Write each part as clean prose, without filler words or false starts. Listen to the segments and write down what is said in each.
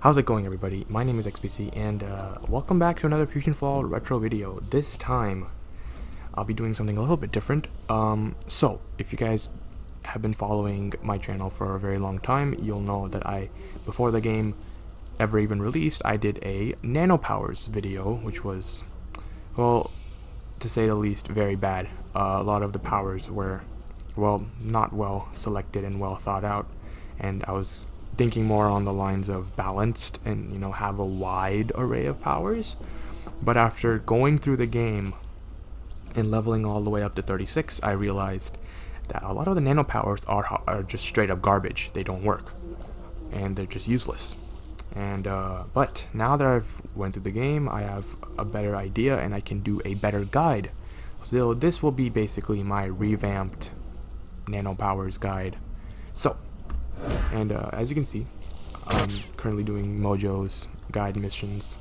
How's it going, everybody? My name is XPC, and welcome back to another FusionFall retro video. This time, I'll be doing something a little bit different. So, if you guys have been following my channel for a very long time, you'll know that before the game ever even released, I did a Nano Powers video, which was, well, to say the least, very bad. A lot of the powers were, well, not well selected and well thought out, and I was thinking more on the lines of balanced and, have a wide array of powers. But after going through the game and leveling all the way up to 36, I realized that a lot of the nano powers are just straight up garbage. They don't work, and they're just useless. And but now that I've went through the game, I have a better idea and I can do a better guide. So this will be basically my revamped nano powers guide. So, and as you can see, I'm currently doing Mojo's guide missions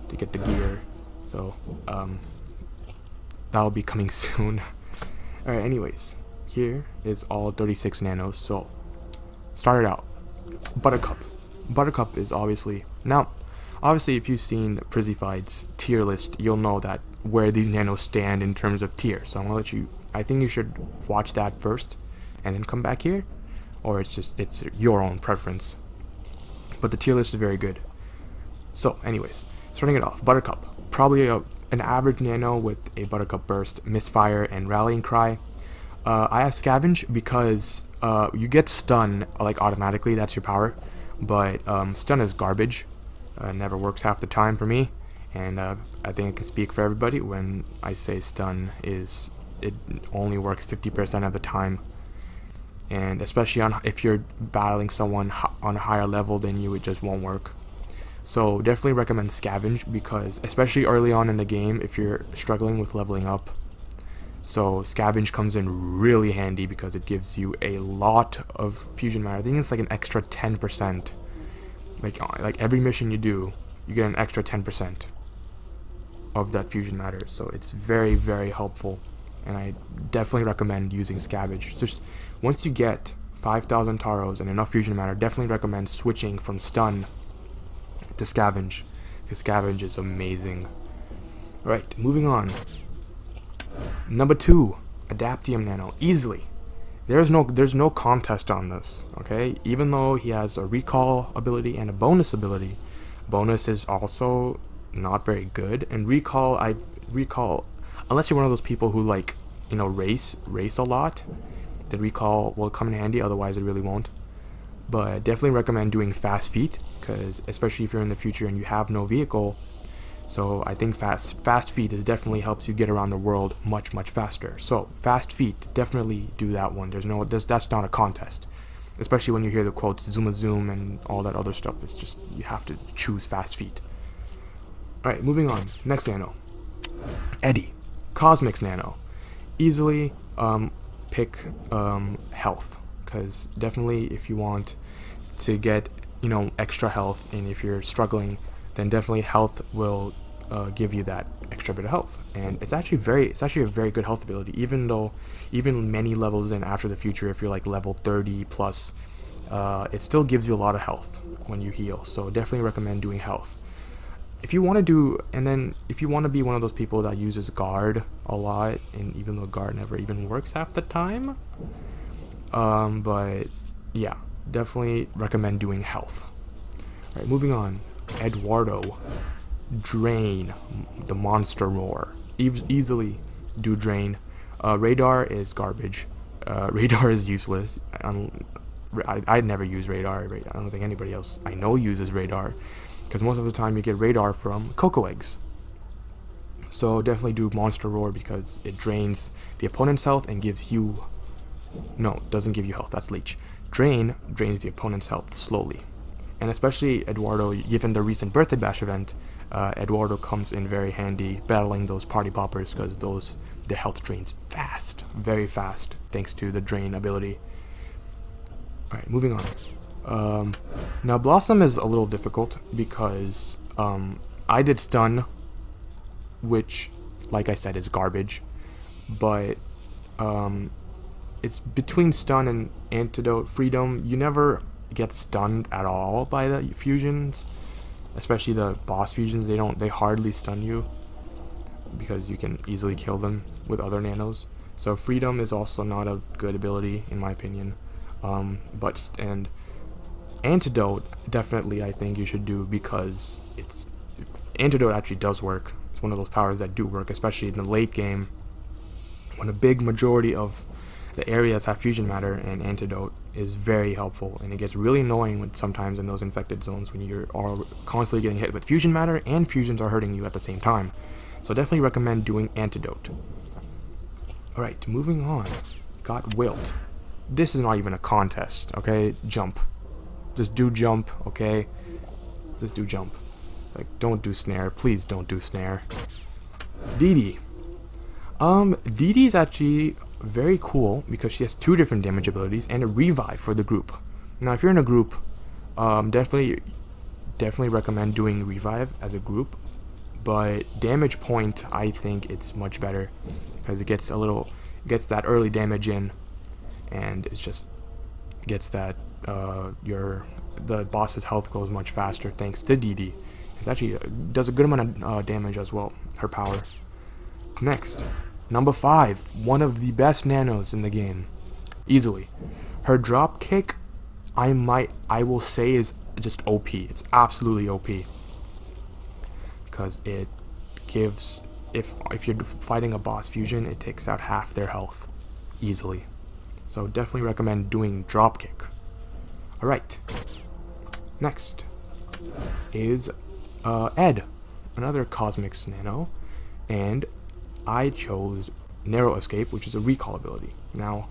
to get the gear, so that'll be coming soon. Alright, anyways, here is all 36 nanos. So started out, Buttercup. Buttercup is obviously, if you've seen Prizzified's tier list, you'll know that where these nanos stand in terms of tier. So I'm gonna let you, I think you should watch that first and then come back here, or it's your own preference. But the tier list is very good. So anyways, starting it off, Buttercup, probably an average nano with a Buttercup burst, misfire, and rallying cry. I have scavenge because you get stun like automatically, that's your power, but stun is garbage. Never works half the time for me, and I think I can speak for everybody when I say stun it only works 50% of the time. And especially if you're battling someone on a higher level than you, it just won't work. So definitely recommend scavenge, because especially early on in the game, if you're struggling with leveling up, so scavenge comes in really handy because it gives you a lot of fusion matter. I think it's like an extra 10%. Like every mission you do, you get an extra 10% of that fusion matter. So it's very, very helpful, and I definitely recommend using scavenge. Just once you get 5,000 taros and enough fusion matter, definitely recommend switching from stun to scavenge, because scavenge is amazing. Alright, moving on. Number 2, Adaptium Nano. Easily. There's no contest on this, okay? Even though he has a recall ability and a bonus ability, bonus is also not very good, and recall, unless you're one of those people who race a lot, then recall will come in handy, otherwise it really won't. But definitely recommend doing fast feet, because especially if you're in the future and you have no vehicle, so I think fast feet definitely helps you get around the world much faster. So fast feet, definitely do that one. That's not a contest, especially when you hear the quotes zoom and all that other stuff. It's just, you have to choose fast feet. Alright, moving on. Next nano, Eddie, Cosmix Nano. Easily pick health, because definitely if you want to get extra health, and if you're struggling, then definitely health will give you that extra bit of health. And it's actually a very good health ability, even many levels in after the future, if you're like level 30 plus, it still gives you a lot of health when you heal. So definitely recommend doing health. If you want to be one of those people that uses guard a lot, and even though guard never even works half the time, but yeah, definitely recommend doing health. Alright, moving on. Eduardo, Drain, the monster roar. Easily do Drain. Radar is garbage. Radar is useless. I'd never use radar. I don't think anybody else I know uses radar, because most of the time you get radar from cocoa eggs. So definitely do monster roar, because it drains the opponent's health and gives you, no, doesn't give you health, that's leech. Drain drains the opponent's health slowly. And especially Eduardo, given the recent birthday bash event, Eduardo comes in very handy battling those party poppers, because the health drains fast, very fast, thanks to the drain ability. Alright, moving on. Now Blossom is a little difficult, because I did stun, which, like I said, is garbage, but it's between stun and antidote freedom. You never get stunned at all by the fusions, especially the boss fusions. They hardly stun you because you can easily kill them with other nanos. So freedom is also not a good ability in my opinion. And antidote, definitely I think you should do, because antidote actually does work. It's one of those powers that do work, especially in the late game when a big majority of the areas have fusion matter, and antidote is very helpful. And it gets really annoying sometimes in those infected zones when you're all constantly getting hit with fusion matter and fusions are hurting you at the same time. So definitely recommend doing antidote. Alright, moving on. Got wilt. This is not even a contest, okay? Jump. Just do jump, okay? Just do jump. Like, don't do snare. Please don't do snare. Didi. Didi is actually very cool because she has 2 different damage abilities and a revive for the group. Now, if you're in a group, definitely recommend doing revive as a group. But damage point, I think it's much better because it gets that early damage in, and it just gets that the boss's health goes much faster thanks to Didi. It actually does a good amount of damage as well, her power. Next, number 5, one of the best nanos in the game, easily. Her drop kick, I will say, is just OP. It's absolutely OP because it gives, if you're fighting a boss fusion, it takes out half their health easily. So definitely recommend doing drop kick. All right. Next is Ed, another Cosmix Nano, and I chose Narrow Escape, which is a recall ability. Now,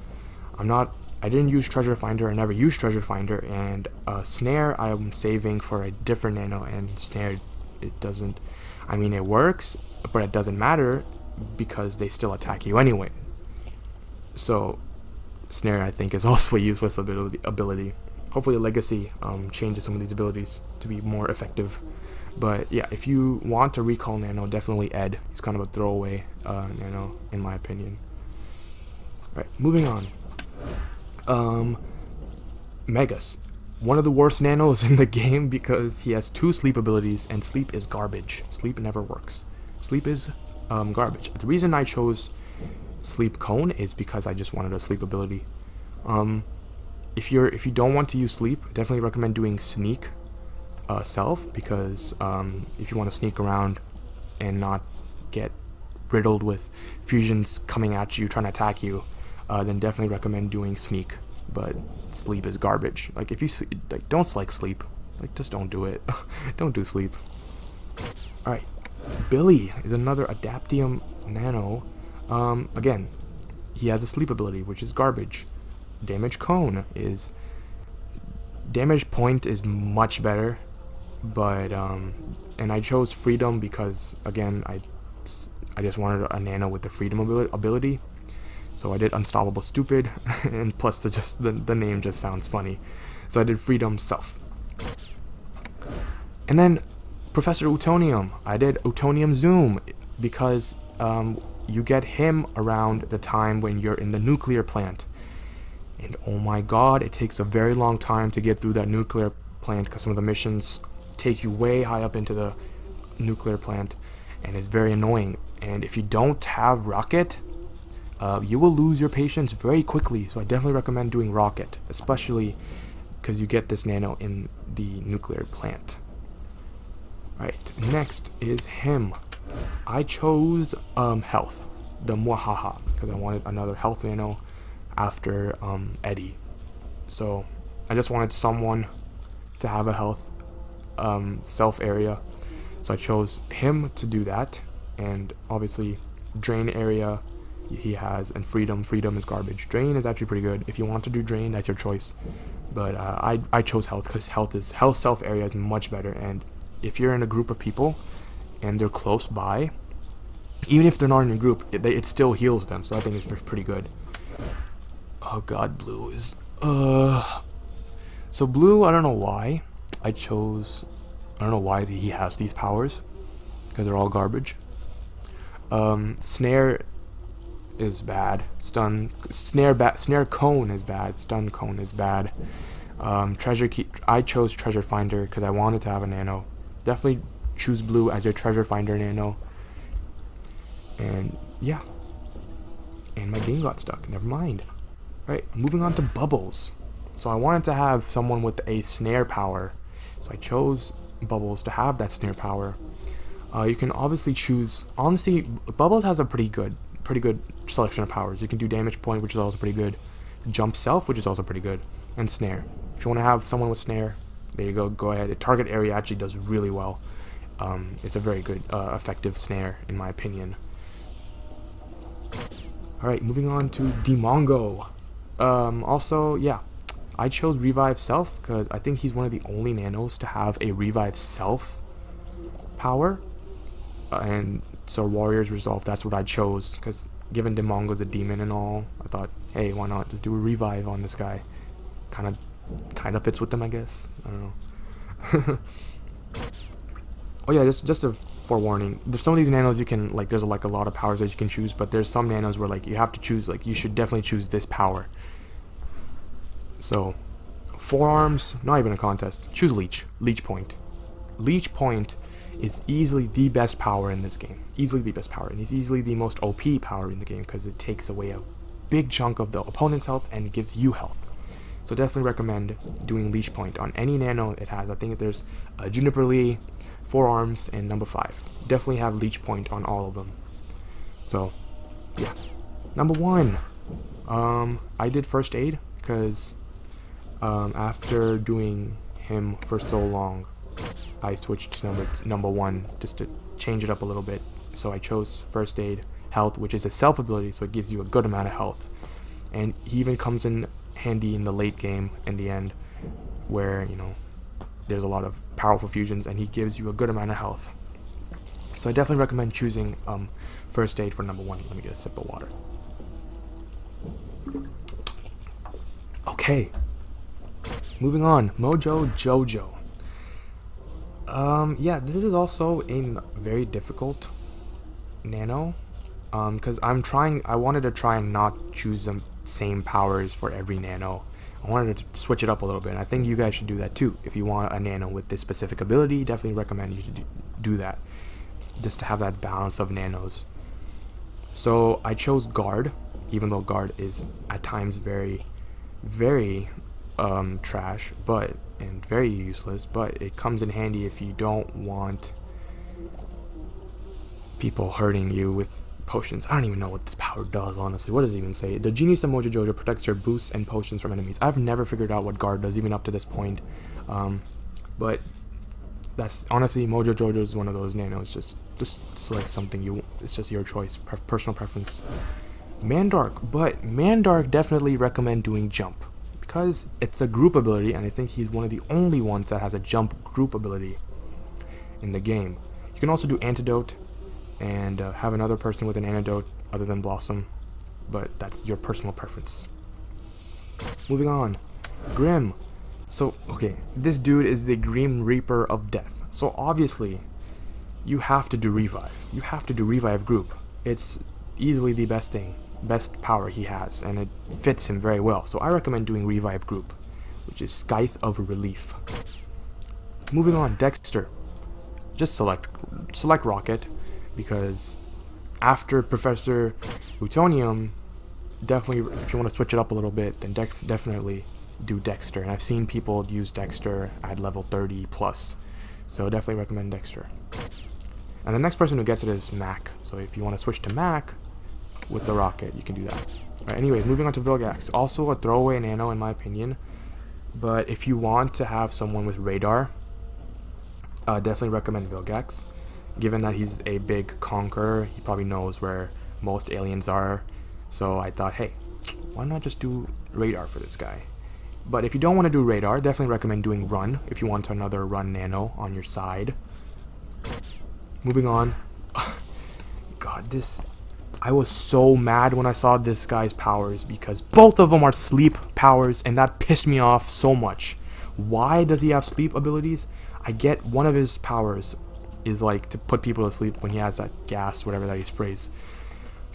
I didn't use Treasure Finder. I never used Treasure Finder, and Snare I'm saving for a different Nano, and Snare, it doesn't, I mean, it works, but it doesn't matter because they still attack you anyway. So Snare, I think, is also a useless ability. Hopefully Legacy changes some of these abilities to be more effective. But yeah, if you want to recall Nano, definitely Ed. He's kind of a throwaway Nano, in my opinion. Alright, moving on. Megas. One of the worst Nanos in the game because he has 2 sleep abilities, and sleep is garbage. Sleep never works. Sleep is garbage. The reason I chose Sleep Cone is because I just wanted a sleep ability. If you don't want to use sleep, definitely recommend doing Sneak Self, because if you want to sneak around and not get riddled with fusions coming at you trying to attack you, then definitely recommend doing Sneak. But sleep is garbage. Like, if you don't like sleep, like, just don't do it. Don't do sleep. All right, Billy is another Adaptium Nano. Again, he has a sleep ability, which is garbage. Damage point is much better, but and I chose freedom because, again, I just wanted a Nano with the freedom ability. So I did Unstoppable Stupid, and plus the name just sounds funny. So I did Freedom Self. And then Professor Utonium. I did Utonium Zoom because you get him around the time when you're in the nuclear plant. And oh my god, it takes a very long time to get through that nuclear plant because some of the missions take you way high up into the nuclear plant, and it's very annoying. And if you don't have Rocket, you will lose your patience very quickly. So I definitely recommend doing Rocket, especially because you get this Nano in the nuclear plant. Right, next is him. I chose Health, the Mwahaha, because I wanted another Health Nano after Eddie. So I just wanted someone to have a health self area, so I chose him to do that. And obviously Drain area he has, and freedom is garbage. Drain is actually pretty good. If you want to do Drain, that's your choice, but I chose Health because health self area is much better. And if you're in a group of people and they're close by, even if they're not in a group, it still heals them, so I think it's pretty good. Oh god, Blue is so Blue, I don't know why he has these powers, because they're all garbage. Snare is bad. Snare cone is bad. Stun cone is bad. Treasure key. I chose treasure finder because I wanted to have a nano. Definitely choose blue as your treasure finder nano. And yeah. And my game got stuck. Never mind. Alright, moving on to bubbles. So I wanted to have someone with a snare power. So I chose bubbles to have that snare power. You can obviously choose. Honestly, bubbles has a pretty good selection of powers. You can do damage point, which is also pretty good. Jump self, which is also pretty good, and snare. If you want to have someone with snare, there you go. Go ahead. The target area actually does really well. It's a very good, effective snare, in my opinion. All right, moving on to Demongo. Also, yeah, I chose revive self because I think he's one of the only nanos to have a revive self power. And so Warrior's Resolve, that's what I chose, because given Demongo's a demon and all, I thought, hey, why not just do a revive on this guy? Kind of fits with them, I guess. I don't know. Oh yeah, just a forewarning. There's some of these nanos you can, like, there's like a lot of powers that you can choose, but there's some nanos where like you have to choose, like, you should definitely choose this power. So, forearms, not even a contest. Choose Leech Point. Leech Point is easily the best power in this game. Easily the best power, and it's easily the most OP power in the game because it takes away a big chunk of the opponent's health and gives you health. So definitely recommend doing Leech Point on any nano it has. I think there's Juniper Lee, forearms, and number 5. Definitely have Leech Point on all of them. So yeah. Number 1, I did first aid because after doing him for so long, I switched to number 1 just to change it up a little bit. So I chose first aid health, which is a self ability, so it gives you a good amount of health. And he even comes in handy in the late game, in the end, where, you know, there's a lot of powerful fusions and he gives you a good amount of health. So I definitely recommend choosing first aid for number 1. Let me get a sip of water. Okay, moving on. Mojo Jojo. Yeah, this is also a very difficult nano, because I wanted to try and not choose the same powers for every nano. I wanted to switch it up a little bit, and I think you guys should do that too. If you want a nano with this specific ability, definitely recommend you should do that, just to have that balance of nanos. So I chose guard, even though guard is at times very trash, and very useless, but it comes in handy if you don't want people hurting you with potions. I don't even know what this power does, honestly. What does it even say? The Genius of Mojo Jojo protects your boosts and potions from enemies. I've never figured out what guard does, even up to this point. But that's honestly, Mojo Jojo is one of those nanos. Just select something it's just your choice, personal preference. Mandark, but Mandark definitely recommend doing jump, because it's a group ability, and I think he's one of the only ones that has a jump group ability in the game. You can also do antidote and have another person with an antidote other than Blossom, but that's your personal preference. Moving on, Grim. So okay, this dude is the Grim Reaper of Death, so obviously you have to do revive. You have to do revive group. It's easily the best power he has, and it fits him very well. So I recommend doing revive group, which is Scythe of Relief. Moving on, Dexter. Just select Rocket, because after Professor Plutonium, definitely if you want to switch it up a little bit, then definitely do Dexter. And I've seen people use Dexter at level 30 plus, so definitely recommend Dexter. And the next person who gets it is Mac. So if you want to switch to Mac with the rocket, you can do that. Alright, anyways, moving on to Vilgax. Also a throwaway nano in my opinion, but if you want to have someone with radar, definitely recommend Vilgax. Given that he's a big conqueror, he probably knows where most aliens are, so I thought, hey, why not just do radar for this guy? But if you don't want to do radar, definitely recommend doing run if you want another run nano on your side. Moving on. God, I was so mad when I saw this guy's powers, because both of them are sleep powers, and that pissed me off so much. Why does he have sleep abilities? I get one of his powers is like to put people to sleep when he has that gas, whatever that he sprays.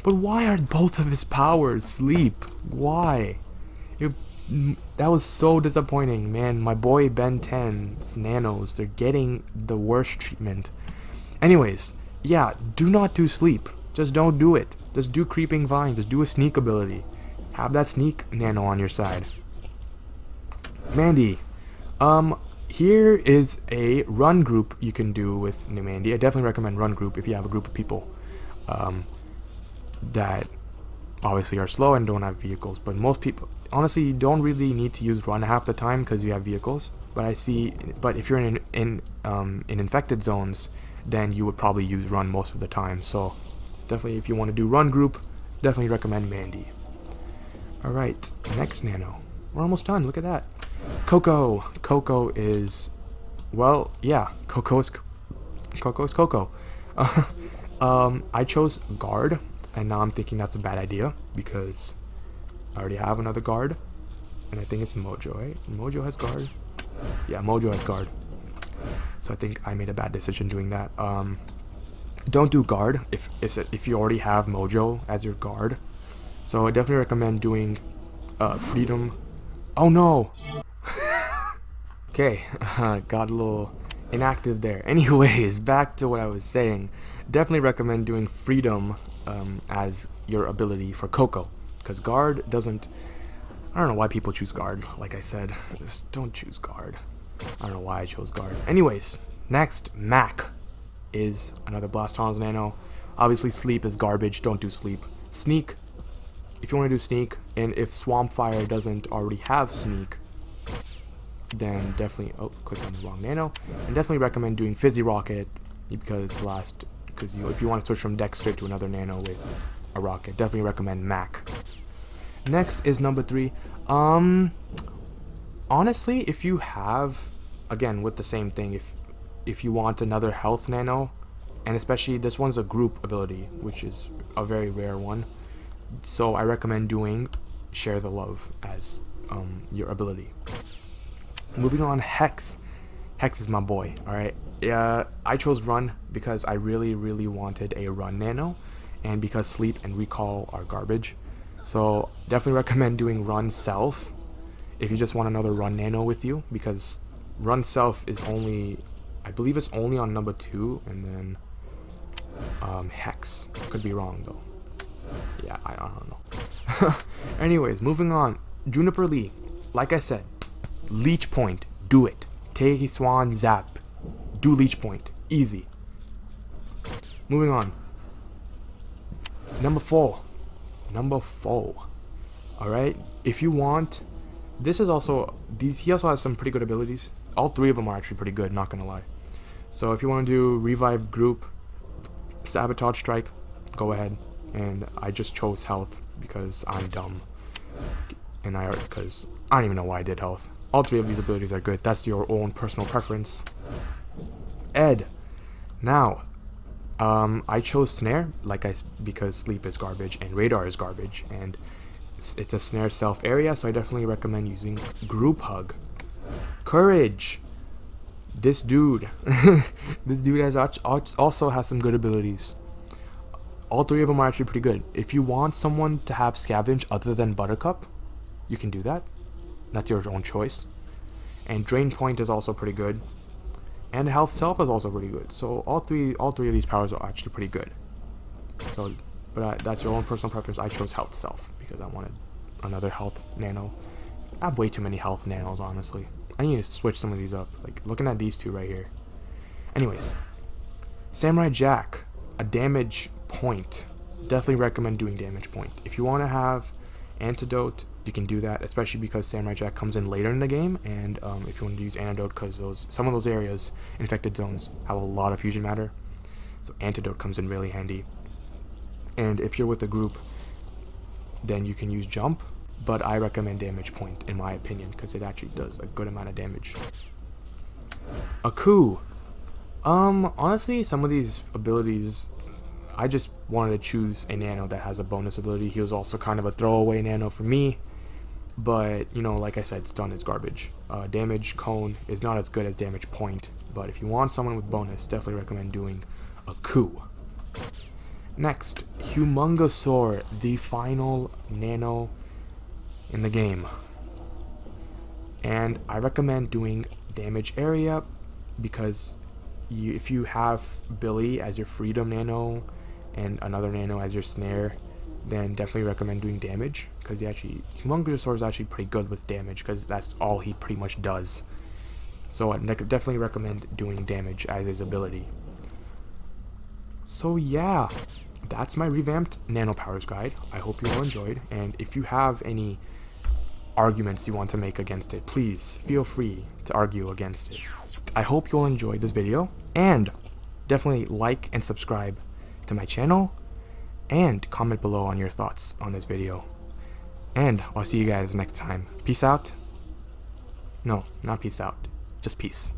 But why are both of his powers sleep? Why? That was so disappointing, man. My boy Ben 10's nanos, they're getting the worst treatment. Anyways, yeah, do not do sleep. Just don't do it. Just do creeping vine. Just do a sneak ability. Have that sneak nano on your side. Mandy. Here is a run group you can do with Mandy. I definitely recommend run group if you have a group of people that obviously are slow and don't have vehicles. But most people, honestly, you don't really need to use run half the time because you have vehicles. But if you're in infected zones, then you would probably use run most of the time. So definitely, if you want to do run group, definitely recommend Mandy. All right, next nano. We're almost done. Look at that. Coco. Coco is, well, yeah. Coco is Coco. I chose guard, and now I'm thinking that's a bad idea because I already have another guard, and I think it's Mojo, right? Mojo has guard. Yeah, Mojo has guard. So I think I made a bad decision doing that. Don't do guard if you already have Mojo as your guard. So I definitely recommend doing freedom. Oh no. Okay, got a little inactive there. Anyways, back to what I was saying. Definitely recommend doing freedom as your ability for Coco, because guard doesn't. I don't know why people choose guard. Like I said, just don't choose guard. I don't know why I chose guard. Anyways, next, Mac is another Blast Tunnels nano. Obviously, sleep is garbage. Don't do sleep. Sneak, if you want to do sneak, and if Swamp Fire doesn't already have sneak, then definitely, click on the wrong nano, and definitely recommend doing Fizzy Rocket because if you want to switch from Dexter to another nano with a rocket, definitely recommend Mac. Next is number 3. Honestly, if you have, again with the same thing, if you want another health nano, and especially this one's a group ability, which is a very rare one, so I recommend doing Share the Love as your ability. Moving on, Hex. Hex is my boy, alright? Yeah, I chose Run because I really wanted a Run nano, and because Sleep and Recall are garbage. So definitely recommend doing Run Self if you just want another Run nano with you, because Run Self is only, I believe it's only on number 2, and then Hex. Could be wrong though. Yeah, I don't know. Anyways, moving on. Juniper Lee. Like I said, Leech Point. Do it. Tehi Swan Zap. Do Leech Point. Easy. Moving on. Number 4. Alright. If you want, this is also, he also has some pretty good abilities. All 3 of them are actually pretty good, not gonna lie. So if you want to do Revive Group, Sabotage Strike, go ahead. And I just chose health because I'm dumb, and because I don't even know why I did health. All 3 of these abilities are good. That's your own personal preference. Ed. Now, I chose Snare because Sleep is garbage and Radar is garbage, and it's a Snare self area, so I definitely recommend using Group Hug. Courage. This dude, also has some good abilities. All 3 of them are actually pretty good. If you want someone to have Scavenge other than Buttercup, you can do that. That's your own choice. And Drain Point is also pretty good. And Health Self is also pretty good. So all three of these powers are actually pretty good. So, but that's your own personal preference. I chose Health Self because I wanted another Health Nano. I have way too many Health Nanos, honestly. I need to switch some of these up. Like, looking at these 2 right here. Anyways. Samurai Jack. A damage point. Definitely recommend doing damage point. If you want to have Antidote, you can do that, especially because Samurai Jack comes in later in the game, and if you want to use Antidote, because some of those areas, infected zones, have a lot of fusion matter, so Antidote comes in really handy. And if you're with a group, then you can use Jump, but I recommend damage point in my opinion, because it actually does a good amount of damage. Aku. Honestly, some of these abilities, I just wanted to choose a nano that has a bonus ability. He was also kind of a throwaway nano for me, but you know, like I said, stun is garbage. Damage cone is not as good as damage point, but if you want someone with bonus, definitely recommend doing a coup. Next, Humongousaur, the final nano in the game. And I recommend doing damage area because if you have Billy as your freedom nano and another nano as your snare, then definitely recommend doing damage, because Humongous Sword is actually pretty good with damage because that's all he pretty much does. So I definitely recommend doing damage as his ability. So yeah, that's my revamped Nano Powers guide. I hope you all enjoyed, and if you have any arguments you want to make against it, please feel free to argue against it. I hope you'll enjoy this video, and definitely like and subscribe to my channel, and comment below on your thoughts on this video. And I'll see you guys next time. Peace out. No, not peace out. Just peace.